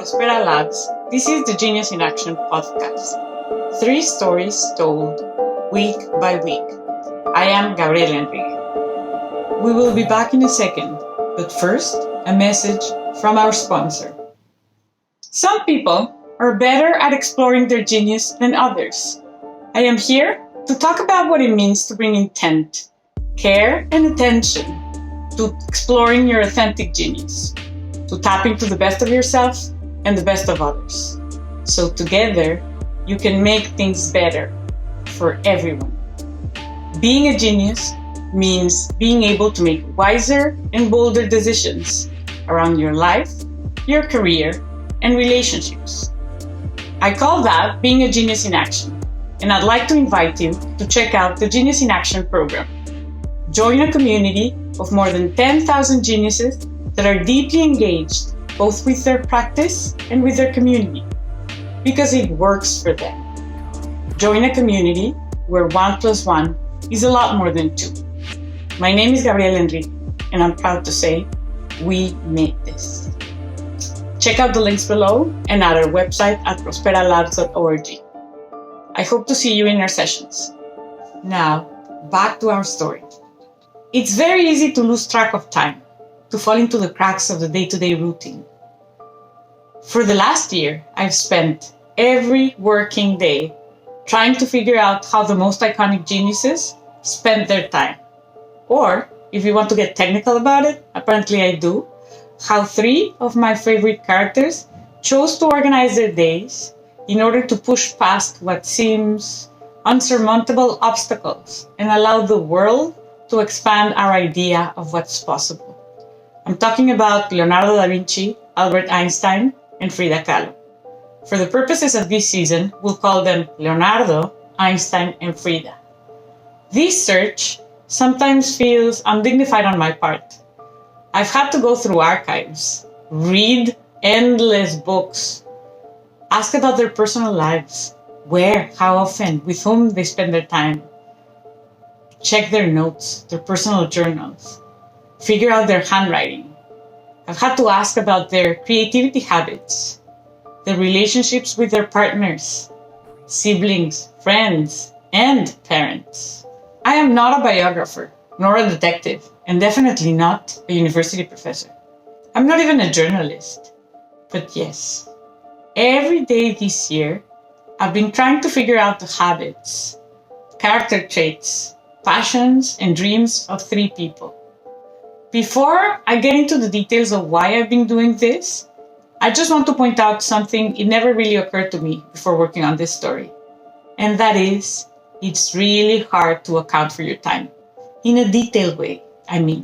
Prospera Labs, this is the Genius in Action podcast. 3 stories told week by week. I am Gabriel Enrique. We will be back in a second, but first, a message from our sponsor. Some people are better at exploring their genius than others. I am here to talk about what it means to bring intent, care, and attention to exploring your authentic genius, to tap into the best of yourself and the best of others. So together, you can make things better for everyone. Being a genius means being able to make wiser and bolder decisions around your life, your career, and relationships. I call that being a genius in action, and I'd like to invite you to check out the Genius in Action program. Join a community of more than 10,000 geniuses that are deeply engaged both with their practice and with their community, because it works for them. Join a community where 1 + 1 is a lot more than 2. My name is Gabriel Enrique, and I'm proud to say we made this. Check out the links below and at our website at prosperalabs.org. I hope to see you in our sessions. Now, back to our story. It's very easy to lose track of time, to fall into the cracks of the day-to-day routine. For the last year, I've spent every working day trying to figure out how the most iconic geniuses spend their time. Or, if you want to get technical about it, apparently I do, how 3 of my favorite characters chose to organize their days in order to push past what seems unsurmountable obstacles and allow the world to expand our idea of what's possible. I'm talking about Leonardo da Vinci, Albert Einstein, and Frida Kahlo. For the purposes of this season, we'll call them Leonardo, Einstein, and Frida. This search sometimes feels undignified on my part. I've had to go through archives, read endless books, ask about their personal lives, where, how often, with whom they spend their time, check their notes, their personal journals, figure out their handwriting. I've had to ask about their creativity habits, their relationships with their partners, siblings, friends, and parents. I am not a biographer, nor a detective, and definitely not a university professor. I'm not even a journalist. But yes, every day this year, I've been trying to figure out the habits, character traits, passions, and dreams of 3 people. Before I get into the details of why I've been doing this, I just want to point out something it never really occurred to me before working on this story. And that is, it's really hard to account for your time. In a detailed way, I mean.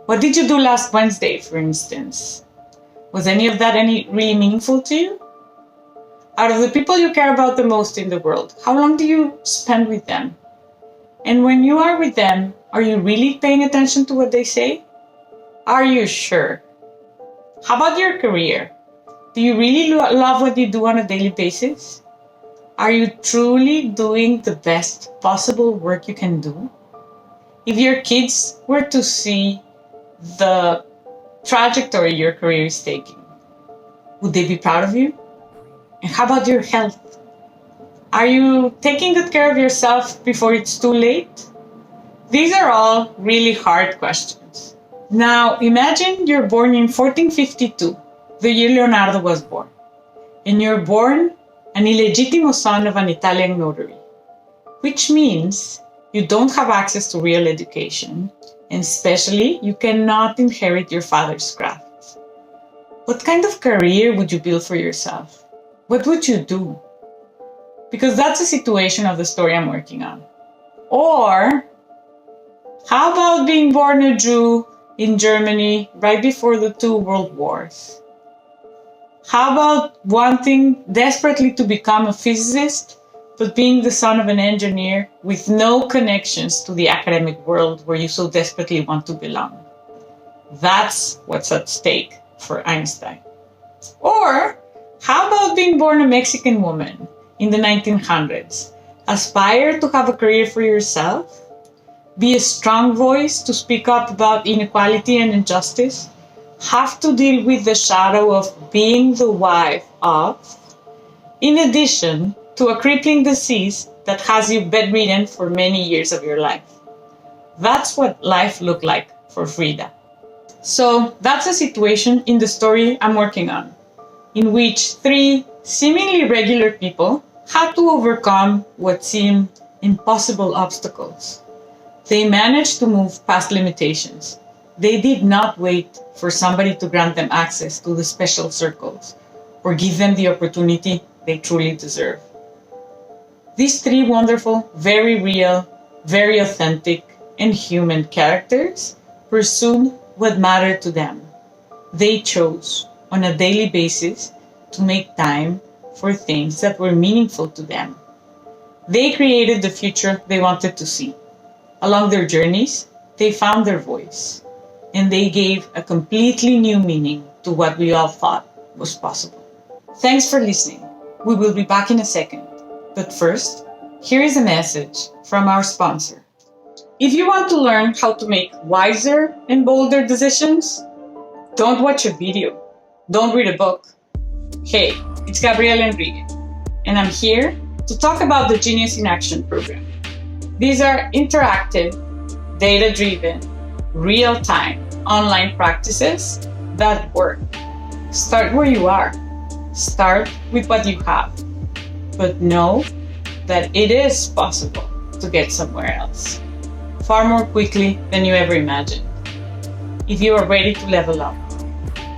What did you do last Wednesday, for instance? Was any of that really meaningful to you? Out of the people you care about the most in the world, how long do you spend with them? And when you are with them, are you really paying attention to what they say? Are you sure? How about your career? Do you really love what you do on a daily basis? Are you truly doing the best possible work you can do? If your kids were to see the trajectory your career is taking, would they be proud of you? And how about your health? Are you taking good care of yourself before it's too late? These are all really hard questions. Now, imagine you're born in 1452, the year Leonardo was born, and you're born an illegitimate son of an Italian notary, which means you don't have access to real education, and especially you cannot inherit your father's craft. What kind of career would you build for yourself? What would you do? Because that's the situation of the story I'm working on. Or, how about being born a Jew in Germany right before the 2 world wars? How about wanting desperately to become a physicist, but being the son of an engineer with no connections to the academic world where you so desperately want to belong? That's what's at stake for Einstein. Or, how about being born a Mexican woman in the 1900s? Aspire to have a career for yourself? Be a strong voice to speak up about inequality and injustice, have to deal with the shadow of being the wife of, in addition to a crippling disease that has you bedridden for many years of your life. That's what life looked like for Frida. So that's a situation in the story I'm working on, in which three seemingly regular people had to overcome what seemed impossible obstacles. They managed to move past limitations. They did not wait for somebody to grant them access to the special circles or give them the opportunity they truly deserve. These three wonderful, very real, very authentic, and human characters pursued what mattered to them. They chose, on a daily basis, to make time for things that were meaningful to them. They created the future they wanted to see. Along their journeys, they found their voice, and they gave a completely new meaning to what we all thought was possible. Thanks for listening. We will be back in a second. But first, here is a message from our sponsor. If you want to learn how to make wiser and bolder decisions, don't watch a video. Don't read a book. Hey, it's Gabriel Enrique, and I'm here to talk about the Genius in Action program. These are interactive, data-driven, real-time online practices that work. Start where you are. Start with what you have. But know that it is possible to get somewhere else, far more quickly than you ever imagined. If you are ready to level up,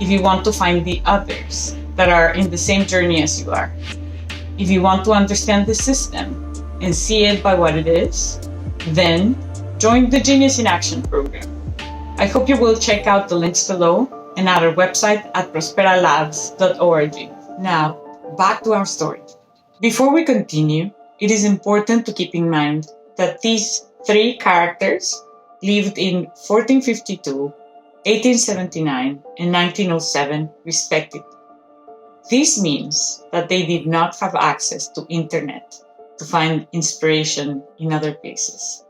if you want to find the others that are in the same journey as you are, if you want to understand the system and see it by what it is, then join the Genius in Action program. I hope you will check out the links below and at our website at prosperalabs.org. Now, back to our story. Before we continue, it is important to keep in mind that these three characters lived in 1452, 1879, and 1907, respectively. This means that they did not have access to internet to find inspiration in other places.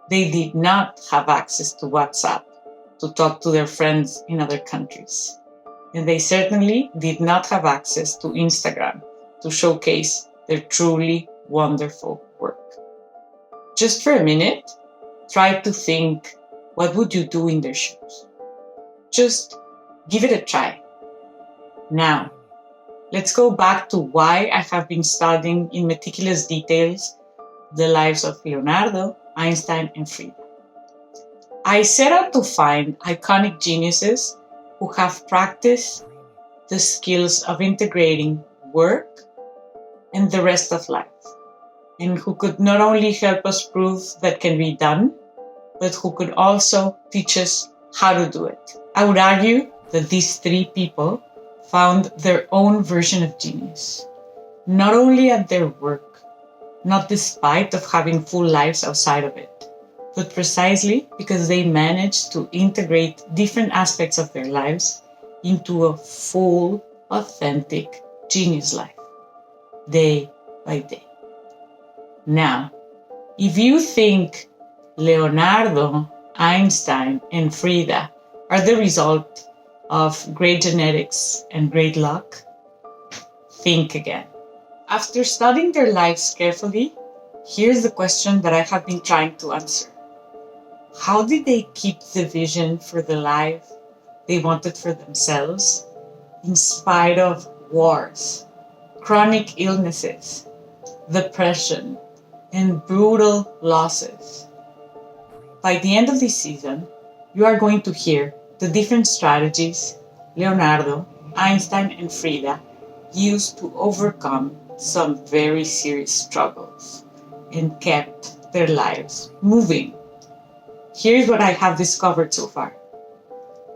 They did not have access to WhatsApp to talk to their friends in other countries. And they certainly did not have access to Instagram to showcase their truly wonderful work. Just for a minute, try to think, what would you do in their shoes? Just give it a try. Now, let's go back to why I have been studying in meticulous details the lives of Leonardo, Einstein, and Frida. I set out to find iconic geniuses who have practiced the skills of integrating work and the rest of life, and who could not only help us prove that can be done, but who could also teach us how to do it. I would argue that these three people found their own version of genius, not only at their work, not despite of having full lives outside of it, but precisely because they managed to integrate different aspects of their lives into a full, authentic genius life, day by day. Now, if you think Leonardo, Einstein, and Frida are the result of great genetics and great luck, think again. After studying their lives carefully, here's the question that I have been trying to answer. How did they keep the vision for the life they wanted for themselves in spite of wars, chronic illnesses, depression, and brutal losses? By the end of this season, you are going to hear the different strategies Leonardo, Einstein, and Frida used to overcome some very serious struggles and kept their lives moving. Here's what I have discovered so far.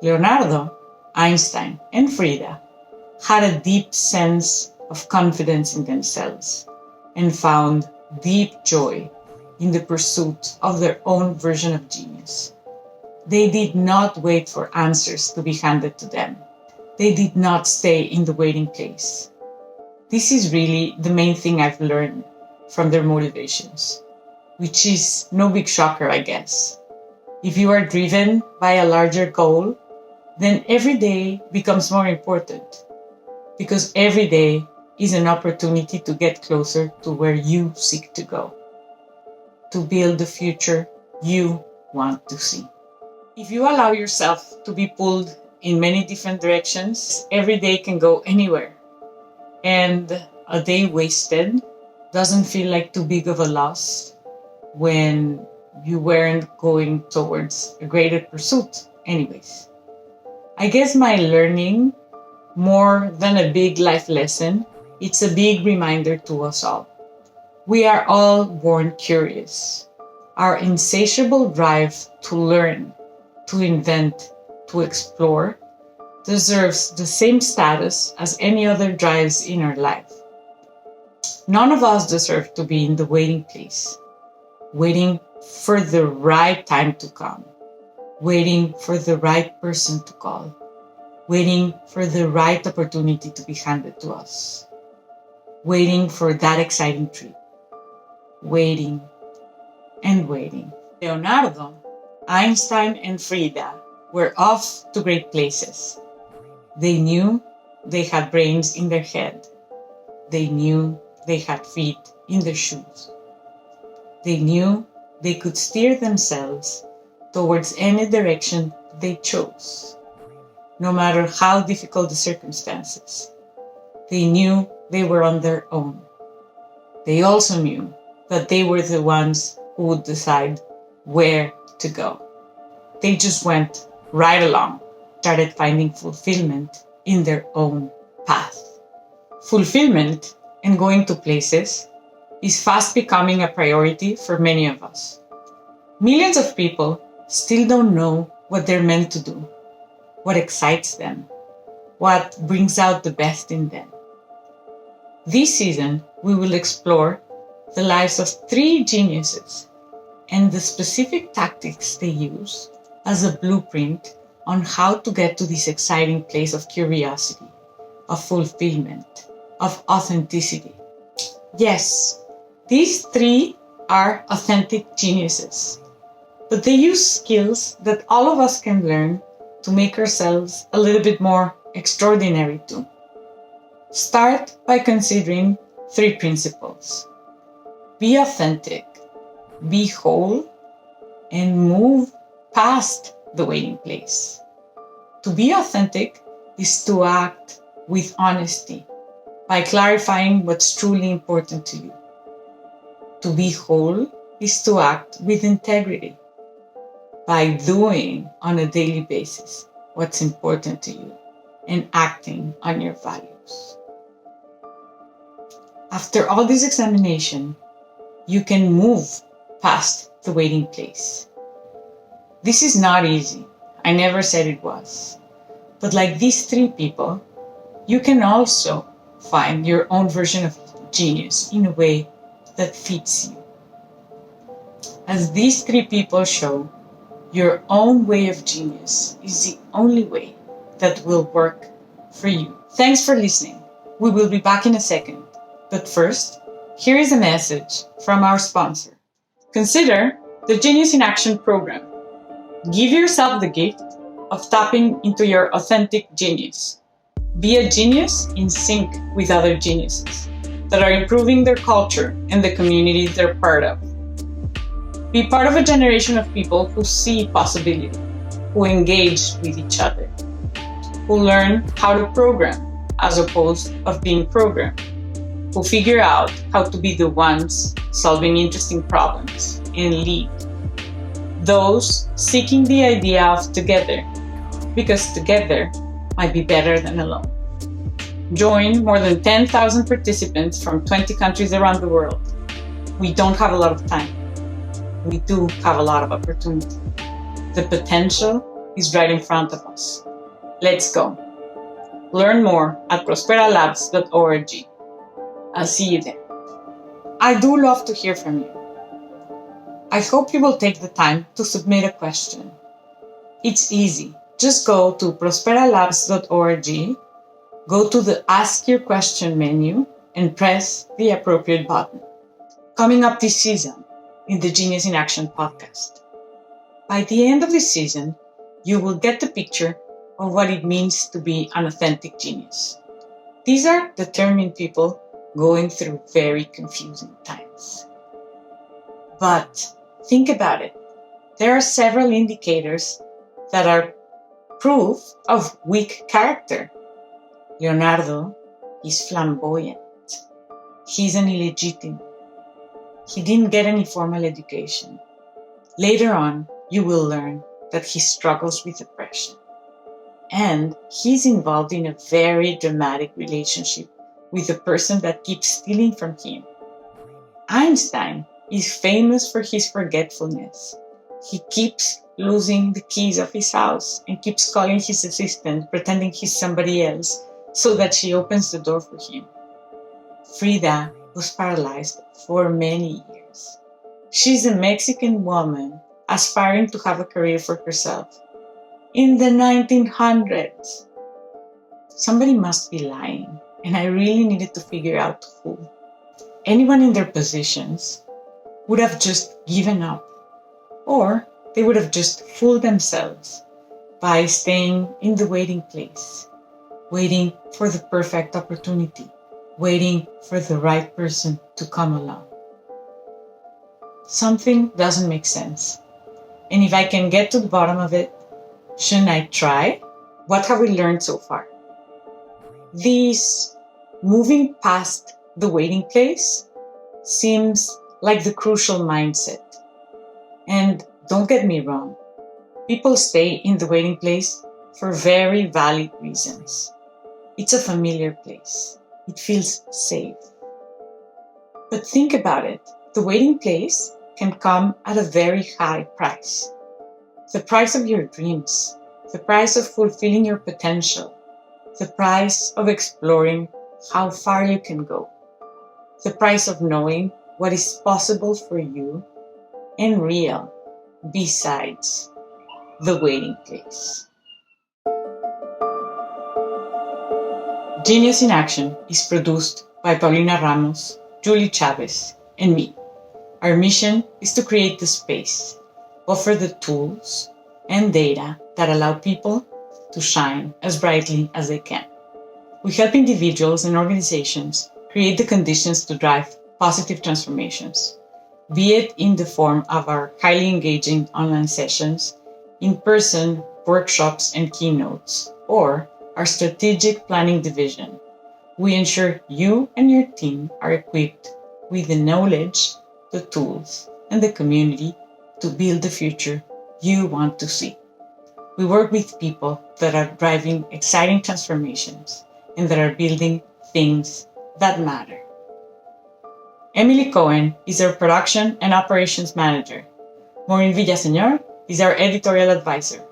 Leonardo, Einstein, and Frida had a deep sense of confidence in themselves and found deep joy in the pursuit of their own version of genius. They did not wait for answers to be handed to them. They did not stay in the waiting place. This is really the main thing I've learned from their motivations, which is no big shocker, I guess. If you are driven by a larger goal, then every day becomes more important because every day is an opportunity to get closer to where you seek to go, to build the future you want to see. If you allow yourself to be pulled in many different directions, every day can go anywhere. And a day wasted doesn't feel like too big of a loss when you weren't going towards a greater pursuit anyways. I guess my learning, more than a big life lesson, it's a big reminder to us all. We are all born curious. Our insatiable drive to learn, to invent, to explore, deserves the same status as any other drives in our life. None of us deserve to be in the waiting place, waiting for the right time to come, waiting for the right person to call, waiting for the right opportunity to be handed to us, waiting for that exciting trip, waiting and waiting. Leonardo, Einstein, and Frida were off to great places. They knew they had brains in their head. They knew they had feet in their shoes. They knew they could steer themselves towards any direction they chose, no matter how difficult the circumstances. They knew they were on their own. They also knew that they were the ones who would decide where to go. They just went right along, started finding fulfillment in their own path. Fulfillment and going to places is fast becoming a priority for many of us. Millions of people still don't know what they're meant to do, what excites them, what brings out the best in them. This season, we will explore the lives of 3 geniuses and the specific tactics they use as a blueprint on how to get to this exciting place of curiosity, of fulfillment, of authenticity. Yes, these 3 are authentic geniuses, but they use skills that all of us can learn to make ourselves a little bit more extraordinary too. Start by considering 3 principles. Be authentic, be whole, and move past the waiting place. To be authentic is to act with honesty by clarifying what's truly important to you. To be whole is to act with integrity by doing on a daily basis what's important to you and acting on your values. After all this examination, you can move past the waiting place. This is not easy. I never said it was. But like these 3 people, you can also find your own version of genius in a way that fits you. As these 3 people show, your own way of genius is the only way that will work for you. Thanks for listening. We will be back in a second. But first, here is a message from our sponsor. Consider the Genius in Action program. Give yourself the gift of tapping into your authentic genius. Be a genius in sync with other geniuses that are improving their culture and the community they're part of. Be part of a generation of people who see possibility, who engage with each other, who learn how to program as opposed of being programmed, who figure out how to be the ones solving interesting problems and lead. Those seeking the idea of together, because together might be better than alone. Join more than 10,000 participants from 20 countries around the world. We don't have a lot of time. We do have a lot of opportunity. The potential is right in front of us. Let's go. Learn more at prosperalabs.org. I'll see you there. I do love to hear from you. I hope you will take the time to submit a question. It's easy. Just go to prosperalabs.org, go to the Ask Your Question menu, and press the appropriate button. Coming up this season in the Genius in Action podcast. By the end of this season, you will get the picture of what it means to be an authentic genius. These are determined people going through very confusing times. But think about it. There are several indicators that are proof of weak character. Leonardo is flamboyant. He's an illegitimate. He didn't get any formal education. Later on, you will learn that he struggles with depression. And he's involved in a very dramatic relationship with a person that keeps stealing from him. Einstein is famous for his forgetfulness. He keeps losing the keys of his house and keeps calling his assistant, pretending he's somebody else, so that she opens the door for him. Frida was paralyzed for many years. She's a Mexican woman aspiring to have a career for herself. In the 1900s. Somebody must be lying, and I really needed to figure out who. Anyone in their positions would have just given up, or they would have just fooled themselves by staying in the waiting place, waiting for the perfect opportunity, waiting for the right person to come along. Something doesn't make sense. And if I can get to the bottom of it, shouldn't I try? What have we learned so far? This moving past the waiting place seems like the crucial mindset. And don't get me wrong, people stay in the waiting place for very valid reasons. It's a familiar place. It feels safe. But think about it. The waiting place can come at a very high price. The price of your dreams, the price of fulfilling your potential, the price of exploring how far you can go, the price of knowing what is possible for you and real besides the waiting place. Genius in Action is produced by Paulina Ramos, Julie Chavez, and me. Our mission is to create the space, offer the tools and data that allow people to shine as brightly as they can. We help individuals and organizations create the conditions to drive positive transformations, be it in the form of our highly engaging online sessions, in-person workshops and keynotes, or our strategic planning division. We ensure you and your team are equipped with the knowledge, the tools, and the community to build the future you want to see. We work with people that are driving exciting transformations and that are building things that matter. Emily Cohen is our production and operations manager. Maureen Villaseñor is our editorial advisor.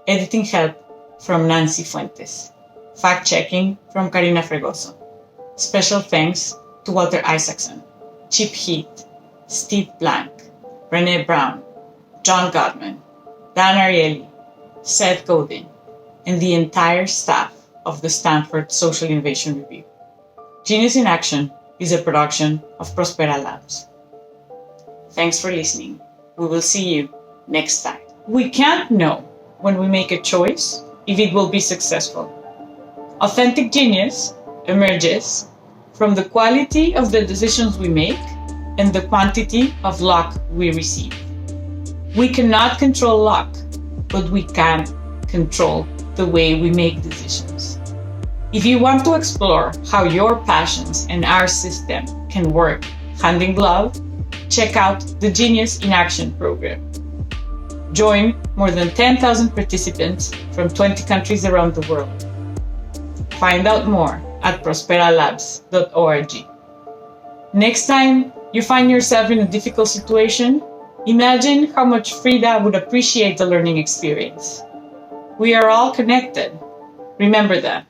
Editing help from Nancy Fuentes. Fact-checking from Karina Fregoso. Special thanks to Walter Isaacson, Chip Heath, Steve Blank, Renee Brown, John Gottman, Dan Ariely, Seth Godin, and the entire staff of the Stanford Social Innovation Review. Genius in Action is a production of Prospera Labs. Thanks for listening. We will see you next time. We can't know when we make a choice if it will be successful. Authentic genius emerges from the quality of the decisions we make and the quantity of luck we receive. We cannot control luck, but we can control the way we make decisions. If you want to explore how your passions and our system can work hand in glove, check out the Genius in Action program. Join more than 10,000 participants from 20 countries around the world. Find out more at prosperalabs.org. Next time you find yourself in a difficult situation, imagine how much Frida would appreciate the learning experience. We are all connected. Remember that.